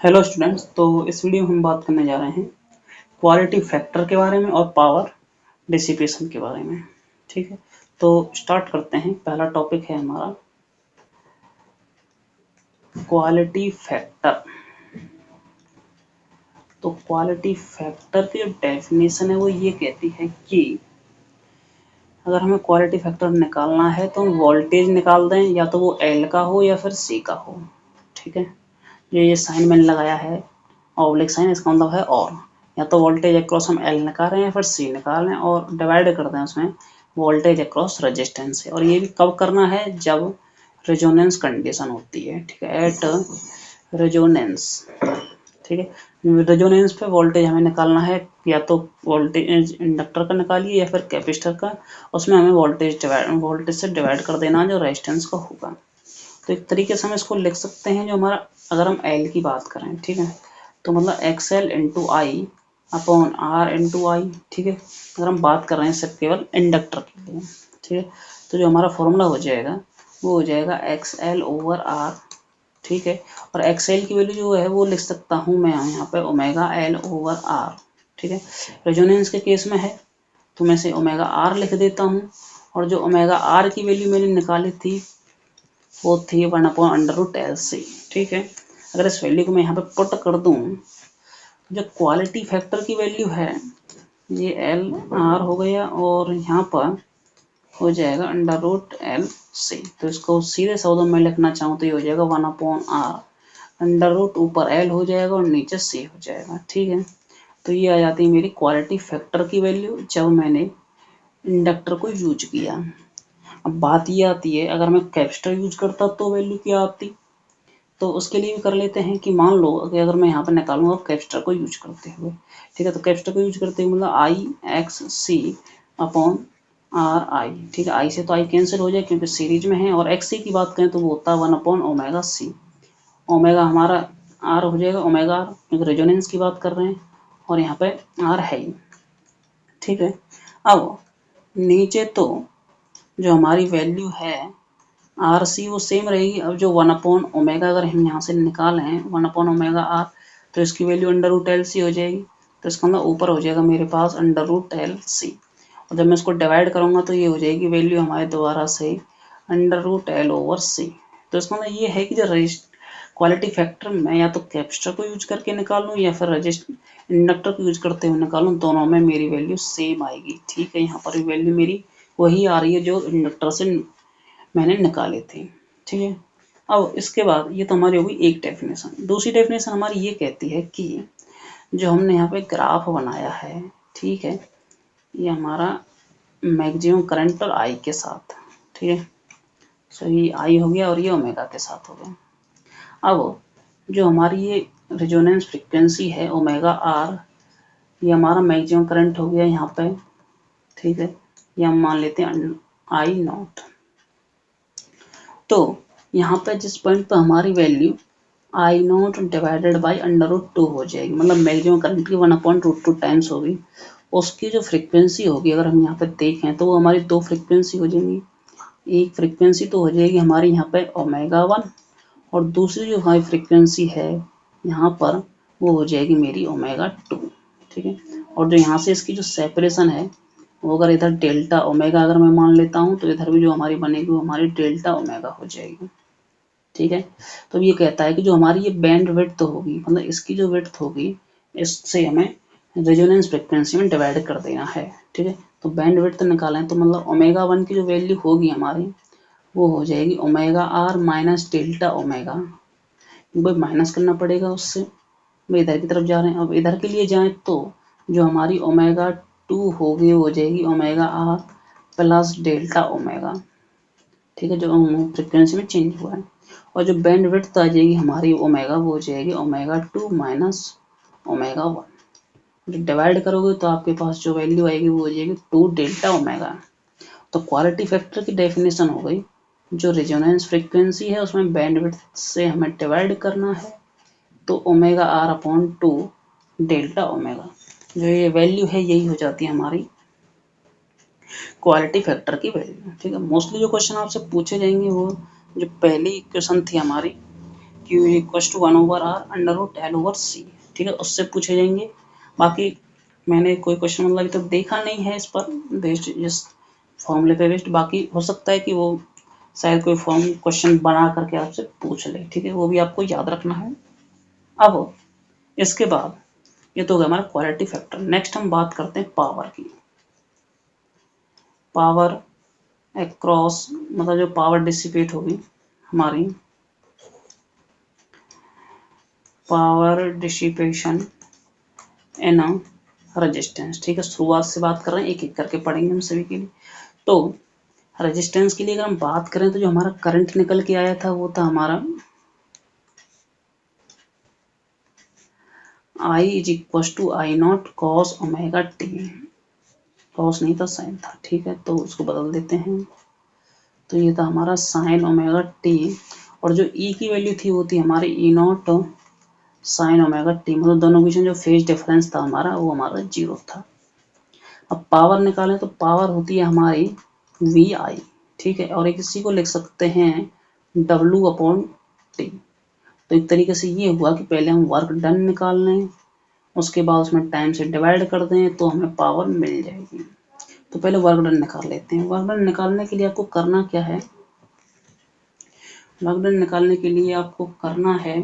Hello students. तो इस video में हम बात करने जा रहे हैं क्वालिटी फैक्टर के बारे में और पावर डिसिपेशन के बारे में। ठीक है, तो स्टार्ट करते हैं। पहला टॉपिक है हमारा क्वालिटी फैक्टर। तो क्वालिटी फैक्टर की जो डेफिनेशन है वो ये कहती है कि अगर हमें क्वालिटी फैक्टर निकालना है तो हम वोल्टेज निकाल दें, या तो वो एल का हो या फिर सी का हो। ठीक है, ये साइन मैंने लगाया है ऑब्लिक साइन, इसका मतलब है और, या तो वोल्टेज अक्रॉस हम एल निकाल रहे हैं या फिर सी निकाल रहे हैं और डिवाइड करते हैं उसमें वोल्टेज अक्रॉस रेजिस्टेंस से। और ये भी कब करना है, जब रेजोनेंस कंडीशन होती है। ठीक है, एट रेजोनेंस। ठीक है, रेजोनेंस पे वोल्टेज हमें निकालना है, या तो वोल्टेज इंडक्टर का निकालिए या फिर कैपेसिटर का। उसमें हमें वोल्टेज से डिवाइड कर देना जो रेजिस्टेंस का होगा। तो एक तरीके से हम इसको लिख सकते हैं, जो हमारा, अगर हम एल की बात करें, ठीक है, तो मतलब X L into I upon R into I. ठीक है, अगर हम बात कर रहे हैं सिर्फ केवल इंडक्टर के लिए। ठीक है, तो जो हमारा फॉर्मूला हो जाएगा वो हो जाएगा एक्स एल ओवर आर। ठीक है, और एक्स एल की वैल्यू जो है वो लिख सकता हूँ मैं यहाँ पे ओमेगा एल ओवर आर। ठीक है, रेजोनेंस के केस में है तो मैं से ओमेगा आर लिख देता हूँ, और जो ओमेगा आर की वैल्यू मैंने निकाली थी वो थी 1/√LC। ठीक है, अगर इस वैल्यू को मैं यहाँ पे पुट कर दूँ, जो क्वालिटी फैक्टर की वैल्यू है ये एल आर हो गया, और यहाँ पर हो जाएगा √LC। तो इसको सीधे शब्दों में लिखना चाहूँ तो ये हो जाएगा 1/R, अंडर रूट ऊपर एल हो जाएगा और नीचे सी हो जाएगा। ठीक है, तो ये आ जाती है मेरी क्वालिटी फैक्टर की वैल्यू जब मैंने इंडक्टर को यूज किया। अब बात ये आती है, अगर मैं कैपेसिटर यूज करता तो वैल्यू क्या आती। तो उसके लिए भी कर लेते हैं कि मान लो कि अगर मैं यहाँ पर निकालूंगा कैपेसिटर को यूज करते हुए। ठीक है, तो कैपेसिटर को यूज करते हुए मतलब I X C upon R I. ठीक है, आई से तो आई कैंसिल हो जाए क्योंकि सीरीज में है, और एक्स सी की बात करें तो वो होता है 1/ओमेगा सी। ओमेगा हमारा आर हो जाएगा ओमेगा आर, क्योंकि रेजोनेंस की बात कर रहे हैं और यहाँ पे आर है ही। ठीक है, अब नीचे तो जो हमारी वैल्यू है आर सी वो सेम रहेगी। अब जो 1/ओमेगा अगर हम यहाँ से निकालें 1/ओमेगा आर, तो इसकी वैल्यू अंडर रूट LC हो जाएगी। तो इसका मतलब ऊपर हो जाएगा मेरे पास अंडर रूट LC, और जब मैं इसको डिवाइड करूँगा तो ये हो जाएगी वैल्यू हमारे दोबारा से अंडर रूट L/C। तो इसका मतलब ये है कि जो क्वालिटी फैक्टर मैं या तो कैपेसिटर को यूज करके निकालूँ या फिर इंडक्टर को यूज करते हुए निकालूँ, दोनों में मेरी वैल्यू सेम आएगी। ठीक है, यहाँ पर वैल्यू मेरी वही आ रही है जो इंडक्टर से मैंने निकाले थे। ठीक है, अब इसके बाद ये तो हमारी होगी एक डेफिनेशन। दूसरी डेफिनेशन हमारी ये कहती है कि जो हमने यहाँ पे ग्राफ बनाया है, ठीक है, ये हमारा मैक्सिमम करंट और आई के साथ। ठीक है, सो ये आई हो गया और ये ओमेगा के साथ हो गया। अब जो हमारी ये रेजोनेंस फ्रीक्वेंसी है ओमेगा आर, ये हमारा मैक्सिमम करंट हो गया यहाँ पे। ठीक है, ये हम मान लेते हैं आई नॉट। तो यहाँ पे जिस पॉइंट पे हमारी value I naught divided by under root 2 हो जाएगी, मतलब मैक्सिमम करंट की 1/√2 टाइम्स होगी, उसकी जो फ्रीक्वेंसी होगी अगर हम यहाँ पे देखें तो वो हमारी दो फ्रीक्वेंसी हो जाएंगी। एक फ्रीक्वेंसी तो हो जाएगी हमारी यहाँ पे ओमेगा 1, और दूसरी जो हमारी फ्रीक्वेंसी है यहाँ पर वो हो जाएगी मेरी ओमेगा 2। ठीक है, और जो यहाँ से इसकी जो सेपरेशन है वो अगर इधर डेल्टा ओमेगा अगर मैं मान लेता हूँ तो इधर भी जो हमारी बनेगी वो हमारी डेल्टा ओमेगा हो जाएगी। ठीक है, तो ये कहता है कि जो हमारी ये बैंड विड्थ होगी, मतलब इसकी जो विड्थ होगी, इससे हमें रेजोनेंस फ्रीक्वेंसी में डिवाइड कर देना है। ठीक है, तो बैंड विड्थ निकालें तो मतलब ओमेगा 1 की जो वैल्यू होगी हमारी वो हो जाएगी omega R minus delta omega. भाई माइनस करना पड़ेगा उससे, भाई इधर की तरफ जा रहे हैं। अब इधर के लिए जाएं तो जो हमारी ओमेगा 2 होगी वो हो जाएगी omega R plus delta omega. ठीक है, जो फ्रिक्वेंसी में चेंज हुआ है, और जो बैंड विड्थ आ जाएगी हमारी ओमेगा वो हो जाएगी ओमेगा 2 माइनस ओमेगा 1। जब डिवाइड करोगे तो आपके पास जो वैल्यू आएगी वो हो जाएगी 2 डेल्टा ओमेगा। तो क्वालिटी फैक्टर की डेफिनेशन हो गई, जो रेजोनेंस फ्रीक्वेंसी है उसमें बैंड विड्थ से हमें डिवाइड करना है, तो omega R upon 2 delta omega, जो ये वैल्यू है यही हो जाती है हमारी क्वालिटी फैक्टर की वैल्यू। ठीक है, मोस्टली जो क्वेश्चन आपसे पूछे जाएंगे वो जो पहली क्वेश्चन थी हमारी Q इक्वल टू 1/r√L/C, ठीक है, उससे पूछे जाएंगे। बाकी मैंने कोई क्वेश्चन मतलब तो देखा नहीं है इस पर बेस्ड इस फॉर्मूले पे बेस्ड, बाकी हो सकता है कि वो शायद कोई फॉर्म क्वेश्चन बना करके आपसे पूछ ले, ठीक है, वो भी आपको याद रखना है। अब इसके बाद ये तो हो गया हमारा क्वालिटी फैक्टर। नेक्स्ट हम बात करते हैं पावर की। पावर अक्रॉस मतलब जो पावर डिसिपेट होगी हमारी, पावर डिसिपेशन इन रेजिस्टेंस, ठीक है, शुरुआत से बात कर रहे हैं, एक एक करके पढ़ेंगे हम सभी के लिए। तो रेजिस्टेंस के लिए अगर हम बात करें तो जो हमारा करंट निकल के आया था वो था हमारा I is equal to I0 cos omega t, cos नहीं था साइन था, ठीक है, तो उसको बदल देते हैं। तो ये था हमारा साइन ओमेगा टी, और जो ई की वैल्यू थी वो थी हमारी E0 साइन ओमेगा टी, मतलब दोनों के बीच में जो फेज डिफरेंस था हमारा वो हमारा 0 था। अब पावर निकालें तो पावर होती है हमारी VI, ठीक है, और एक इसी को लिख सकते हैं W/T। तो एक तरीके से ये हुआ कि पहले हम वर्क डन निकाल लें, उसके बाद उसमें टाइम से डिवाइड कर दें तो हमें पावर मिल जाएगी। तो पहले वर्क डन निकाल लेते हैं। वर्क डन निकालने के लिए आपको करना क्या है, वर्क डन निकालने के लिए आपको करना है,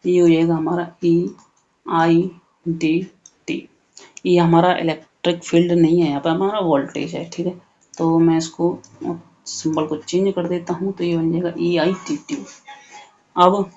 ये हो जाएगा हमारा EI/dt। ये हमारा इलेक्ट्रिक फील्ड नहीं है, यहाँ पे हमारा वोल्टेज है, ठीक है, तो मैं इसको सिंबल को चेंज कर देता हूँ, तो ये बन जाएगा EI/dt। अब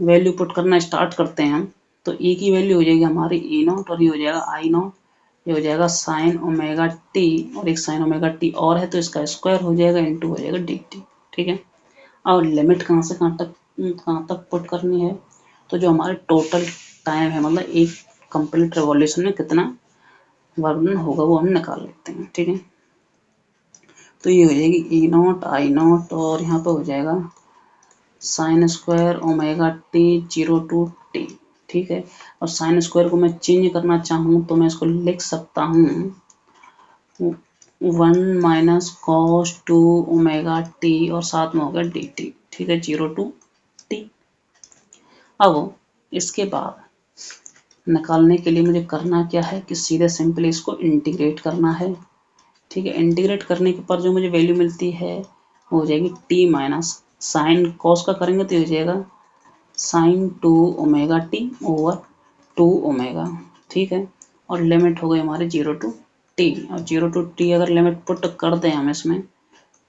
वैल्यू पुट करना स्टार्ट करते हैं हम, तो E की वैल्यू हो जाएगी हमारी E0 और ये हो जाएगा I0, ये हो जाएगा साइन ओमेगा टी, और एक साइन ओमेगा टी और है तो इसका स्क्वायर हो जाएगा इनटू हो जाएगा dt, ठीक है। अब लिमिट कहाँ से कहाँ तक पुट करनी है, तो जो हमारे टोटल टाइम है मतलब एक कंप्लीट रेवोल्यूशन में कितना वर्क डन होगा वो हम निकाल लेते हैं, ठीक है। तो ये हो जाएगी E0 I0 और यहाँ पे हो जाएगा sine square omega t 0 to t, ठीक है। और साइन स्क्वायर को मैं चेंज करना चाहूँ तो मैं इसको लिख सकता हूँ 1 माइनस कॉस 2 ओमेगा टी और साथ में होगा डी टी, ठीक है, 0 टू टी। अब इसके बाद निकालने के लिए मुझे करना क्या है कि सीधे सिंपली इसको इंटीग्रेट करना है, ठीक है। इंटीग्रेट करने के पर जो मुझे वैल्यू मिलती है वो हो जाएगी टी माइनस साइन कॉस का करेंगे तो हो जाएगा sine 2 omega t over 2 omega, ठीक है। और लिमिट हो गई हमारी 0 टू टी, और 0 टू टी अगर लिमिट पुट कर दें हम इसमें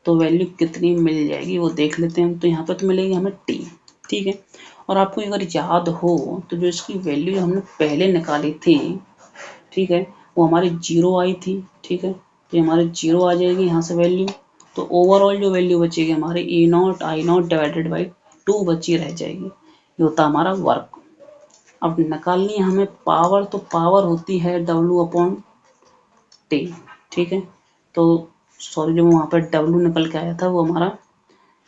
तो वैल्यू कितनी मिल जाएगी वो देख लेते हैं। तो यहाँ पे तो मिलेगी हमें टी, ठीक है। और आपको अगर याद हो तो जो इसकी वैल्यू हमने पहले निकाली थी, ठीक है, वो हमारी 0 आई थी, ठीक है, तो हमारी 0 आ जाएगी यहाँ से वैल्यू। तो ओवरऑल जो वैल्यू बचेगी हमारी E0 I0 डिवाइडेड बाई 2 बची रह जाएगी, ये होता हमारा वर्क। अब निकालनी है हमें पावर, तो पावर होती है W/T, ठीक है। तो सॉरी जो वहाँ पर W निकल के आया था वो हमारा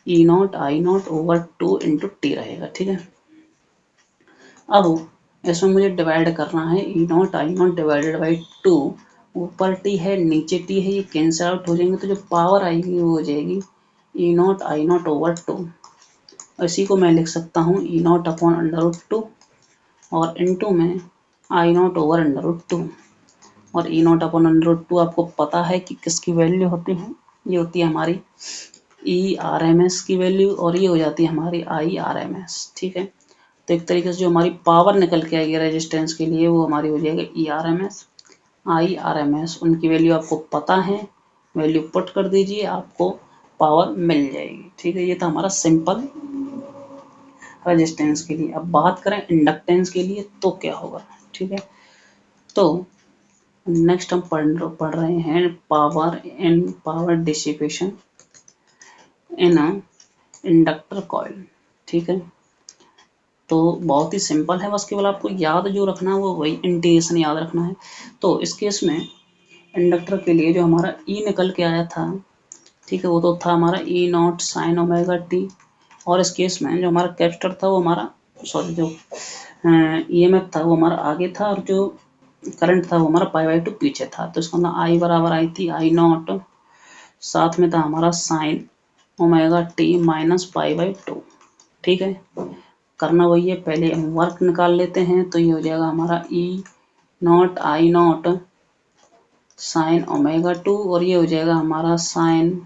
E0 I0 over 2 into T रहेगा, ठीक है। अब इसमें मुझे डिवाइड करना है E0 I0 डिवाइडेड बाई 2, ऊपर टी है नीचे टी है, ये कैंसिल आउट हो जाएंगे, तो जो पावर आएगी वो हो जाएगी E0 I0 ओवर 2। इसी को मैं लिख सकता हूँ E0 अपॉन √2 और इनटू में I0 ओवर √2, और E0 अपॉन √2 आपको पता है कि किसकी वैल्यू होती है, ये होती है हमारी ERMS की वैल्यू, और ये हो जाती है हमारी IRMS, ठीक है। तो एक तरीके से जो हमारी पावर निकल के आएगी रेजिस्टेंस के लिए वो हमारी हो जाएगी ERMS IRMS, उनकी वैल्यू आपको पता है, वैल्यू पुट कर दीजिए आपको पावर मिल जाएगी, ठीक है। ये था हमारा सिंपल रेजिस्टेंस के लिए। अब बात करें इंडक्टेंस के लिए तो क्या होगा, ठीक है। तो नेक्स्ट हम पढ़ रहे हैं power dissipation in inductor coil, ठीक है। तो बहुत ही सिंपल है, बस केवल आपको याद जो रखना है वो वही इंटीग्रेशन याद रखना है। तो इस केस में इंडक्टर के लिए जो हमारा ई निकल के आया था, ठीक है, वो तो था हमारा E0 साइन ओमेगा टी, और इस केस में जो हमारा कैपेसिटर था वो हमारा सॉरी जो EMF था वो हमारा आगे था, और जो करंट था वो हमारा π/2 पीछे था। तो इसका मतलब I बराबर आई थी I0, साथ में था हमारा sine omega t minus pi by 2। ठीक है, करना वही है, पहले हम वर्क निकाल लेते हैं। तो ये हो जाएगा हमारा E naught I naught sine omega 2 और ये हो जाएगा हमारा sine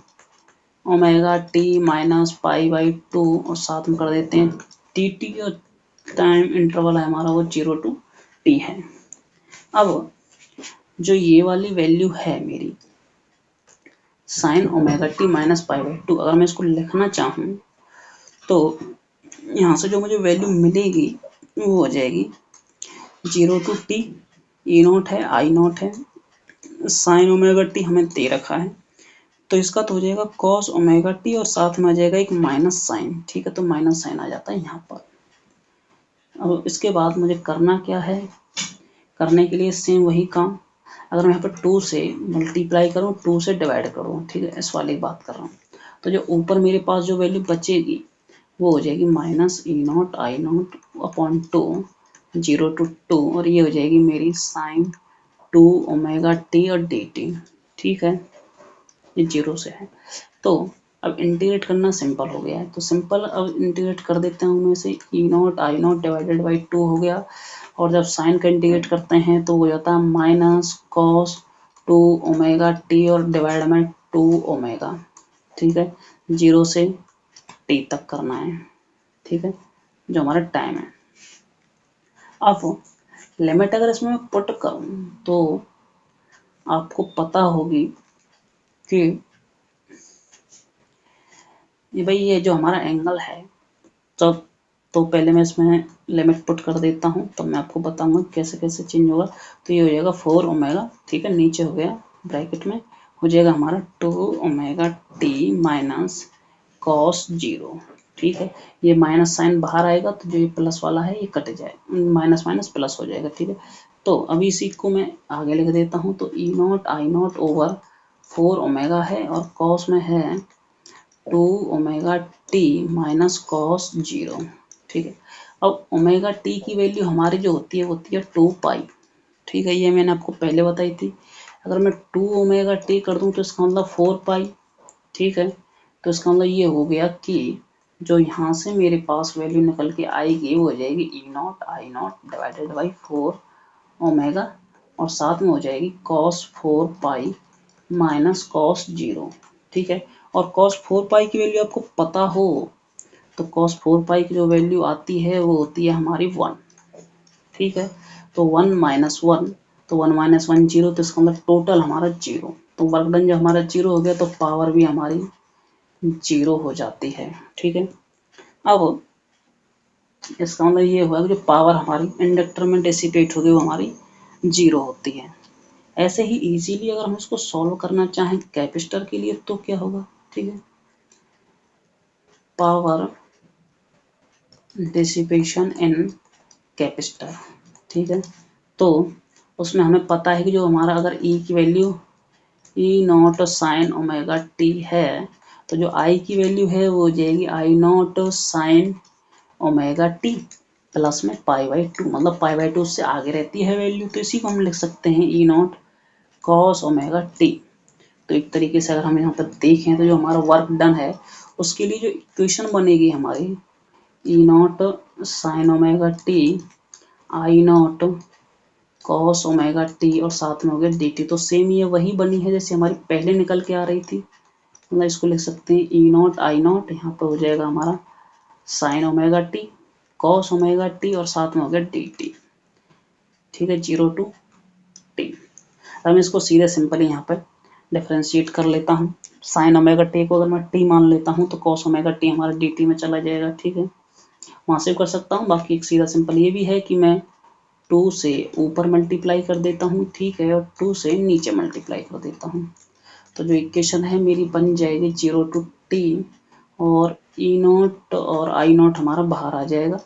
omega t minus pi by 2 और साथ में कर देते हैं टी टी और टाइम इंटरवल है हमारा वो 0 to t है। अब जो ये वाली वैल्यू है मेरी sign omega t minus pi by 2, अगर मैं इसको लिखना चाहूँ तो यहाँ से जो मुझे वैल्यू मिलेगी वो हो जाएगी 0 to t, ई नॉट है आई नॉट है, साइन ओमेगा टी हमें दे रखा है तो इसका तो हो जाएगा कॉस ओमेगा टी और साथ में आ जाएगा एक माइनस साइन। ठीक है, तो माइनस साइन आ जाता है यहाँ पर। अब इसके बाद मुझे करना क्या है, करने के लिए सेम वही काम, अगर मैं यहाँ पर 2 से मल्टीप्लाई करूँ 2 से डिवाइड करूँ, ठीक है, इस वाली बात कर रहा हूँ, तो जो ऊपर मेरे पास जो वैल्यू बचेगी वो हो जाएगी minus E naught I not upon 2 0 to 2 और ये हो जाएगी मेरी साइन 2 ओमेगा टी और डी टी। ठीक है, ये 0 से है। तो अब इंटीग्रेट करना सिंपल हो गया है, तो सिंपल अब इंटीग्रेट कर देते हैं उनमें से E naught I naught divided by 2 हो गया और जब साइन का इंटीग्रेट करते हैं तो हो जाता है माइनस कॉस 2 ओमेगा टी और डिवाइड में 2 ओमेगा। ठीक है, 0 से टी तक करना है। ठीक है, जो हमारा टाइम है। अब लिमिट अगर इसमें मैं पुट करूँ तो आपको पता होगी कि ये भाई ये जो हमारा एंगल है तो पहले मैं इसमें लिमिट पुट कर देता हूँ, तब मैं आपको बताऊंगा कैसे कैसे चेंज होगा। तो ये हो जाएगा 4 ओमेगा, ठीक है, नीचे हो गया ब्रैकेट में हो जाएगा हमारा 2 ओमेगा टी माइनस कॉस 0। ठीक है, ये माइनस साइन बाहर आएगा तो जो ये प्लस वाला है ये कट जाए, माइनस माइनस प्लस हो जाएगा। ठीक है, तो अभी इसी को मैं आगे लिख देता हूँ। तो E naught I naught over 4 omega है और कॉस में है 2 ओमेगा टी माइनस कॉस 0। ठीक है, अब ओमेगा टी की वैल्यू हमारी जो होती है 2 पाई। ठीक है, ये मैंने आपको पहले बताई थी। अगर मैं 2 ओमेगा टी कर दूं तो इसका मतलब 4 पाई। ठीक है, तो इसका मतलब ये हो गया कि जो यहाँ से मेरे पास वैल्यू निकल के आएगी वो हो जाएगी E naught I naught divided by 4 omega और साथ में हो जाएगी कॉस 4 पाई माइनस कॉस 0। ठीक है, और cos 4 पाई की वैल्यू आपको पता हो तो cos 4 पाई की जो वैल्यू आती है वो होती है हमारी 1। ठीक है, तो 1 माइनस 1, तो 1 माइनस 1 0, तो इसका मतलब टोटल हमारा 0। तो वर्क डन जब हमारा 0 हो गया तो पावर भी हमारी 0 हो जाती है। ठीक है, अब इसका मतलब ये हुआ कि जो पावर हमारी इंडक्टर में डिसिपेट होगी वो हमारी 0 होती है। ऐसे ही इजीली अगर हम इसको सॉल्व करना चाहें कैपेसिटर के लिए तो क्या होगा, ठीक है, पावर डिसिपेशन इन कैपेसिटर। ठीक है, तो उसमें हमें पता है कि जो हमारा अगर ई की वैल्यू ई नॉट साइन ओमेगा टी है तो जो आई की वैल्यू है वो हो जाएगी I naught sine omega t plus में पाई बाई 2, मतलब पाई बाई 2 से आगे रहती है वैल्यू, तो इसी को हम लिख सकते हैं ई नॉट कॉस ओमेगा टी। तो एक तरीके से अगर हम यहाँ पर देखें तो जो हमारा वर्क डन है उसके लिए जो इक्वेशन बनेगी हमारी E naught sine omega t I naught cos omega t और साथ में हो गया डी टी, तो सेम ये वही बनी है जैसे हमारी पहले निकल के आ रही थी। मतलब इसको लिख सकते हैं ई नॉट आई नॉट, यहाँ पर हो जाएगा हमारा sine omega t cos omega t और साथ में हो गया डी टी। ठीक है, 0 to t। अब मैं इसको सीधे सिंपली यहाँ पर डिफ्रेंशिएट कर लेता हूँ। साइन ओमेगा टी को अगर मैं टी मान लेता हूँ तो कॉस ओमेगा टी हमारा डी टी में चला जाएगा। ठीक है, वहाँ से कर सकता हूँ, बाकी एक सीधा सिंपल ये भी है कि मैं 2 से ऊपर मल्टीप्लाई कर देता हूँ। ठीक है, और 2 से नीचे मल्टीप्लाई कर देता हूँ, तो जो इक्वेशन है मेरी बन जाएगी 0 to t और ई नॉट और आई नॉट हमारा बाहर आ जाएगा।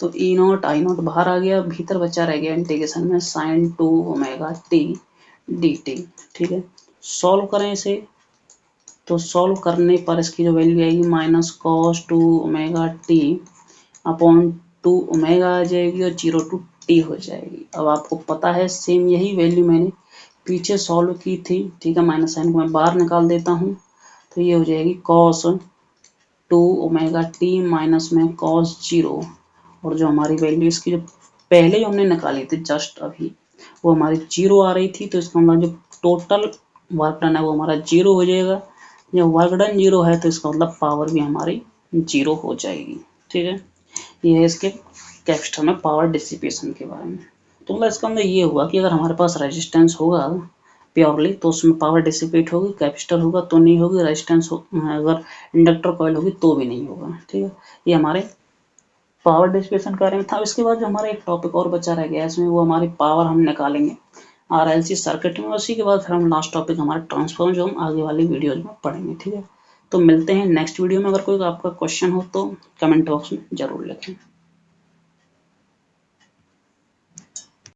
तो ई नॉट आई नॉट बाहर आ गया, भीतर बचा रह गया इंटीग्रेशन में sine 2 omega t d t. ठीक है, सॉल्व करें इसे तो सॉल्व करने पर इसकी जो वैल्यू आएगी minus cos 2 omega t upon 2 omega आ जाएगी और 0 to t हो जाएगी। अब आपको पता है सेम यही वैल्यू मैंने पीछे सॉल्व की थी। ठीक है, माइनस साइन को मैं बाहर निकाल देता हूँ तो ये हो जाएगी cos 2 ओमेगा टी माइनस में cos 0, और जो हमारी वैल्यू इसकी जो पहले ही हमने निकाली थी जस्ट अभी, वो हमारी 0 आ रही थी, तो इसका मतलब जो टोटल वर्क डन है वो हमारा 0 हो जाएगा। जब वर्क डन 0 है तो इसका मतलब पावर भी हमारी 0 हो जाएगी। ठीक है, ये है इसके कैपेसिटर में पावर डिसिपेशन के बारे में। तो मतलब इसका मतलब ये हुआ कि अगर हमारे पास रेजिस्टेंस होगा प्योरली तो उसमें पावर डिसिपेट होगी, कैपेसिटर होगा तो नहीं होगी, रेजिस्टेंस अगर इंडक्टर कॉइल होगी तो भी नहीं होगा। ठीक है, ये हमारे पावर डिसिपेशन के बारे में था। इसके बाद जो हमारा एक टॉपिक और बचा रह गया इसमें, वो हमारी पावर हम निकालेंगे आरएलसी सर्किट में, उसी के बाद फिर हम लास्ट टॉपिक हमारा ट्रांसफॉर्मर जो हम आगे वाली वीडियोज में पढ़ेंगे। ठीक है, तो मिलते हैं नेक्स्ट वीडियो में। अगर कोई आपका क्वेश्चन हो तो कमेंट बॉक्स में जरूर लिखें।